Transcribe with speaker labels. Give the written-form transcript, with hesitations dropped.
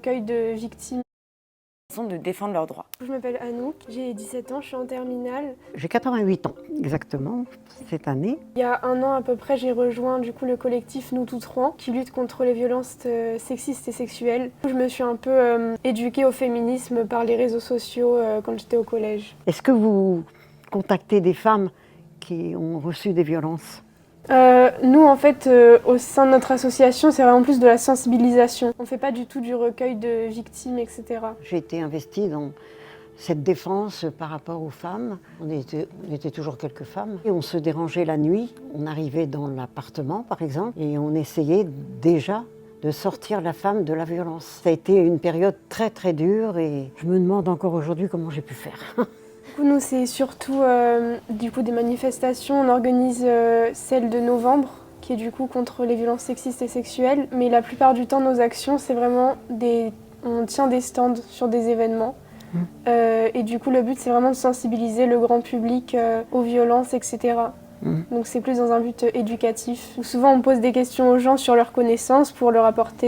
Speaker 1: Recueil de victimes.
Speaker 2: De défendre leurs droits.
Speaker 1: Je m'appelle Anouk, j'ai 17 ans, je suis en terminale.
Speaker 3: J'ai 88 ans exactement cette année.
Speaker 1: Il y a un an à peu près, j'ai rejoint du coup le collectif Nous Toutes Rouen qui lutte contre les violences sexistes et sexuelles. Je me suis un peu éduquée au féminisme par les réseaux sociaux quand j'étais au collège.
Speaker 3: Est-ce que vous contactez des femmes qui ont reçu des violences ?
Speaker 1: Nous en fait, au sein de notre association, c'est vraiment plus de la sensibilisation. On ne fait pas du tout du recueil de victimes, etc.
Speaker 3: J'ai été investie dans cette défense par rapport aux femmes. On était toujours quelques femmes. Et on se dérangeait la nuit. On arrivait dans l'appartement, par exemple, et on essayait déjà de sortir la femme de la violence. Ça a été une période très très dure et je me demande encore aujourd'hui comment j'ai pu faire.
Speaker 1: Nous, c'est surtout des manifestations. On organise celle de novembre, qui est du coup contre les violences sexistes et sexuelles. Mais la plupart du temps, nos actions, c'est vraiment on tient des stands sur des événements. Et du coup, le but, c'est vraiment de sensibiliser le grand public aux violences, etc. Donc c'est plus dans un but éducatif. Souvent, on pose des questions aux gens sur leurs connaissances pour leur apporter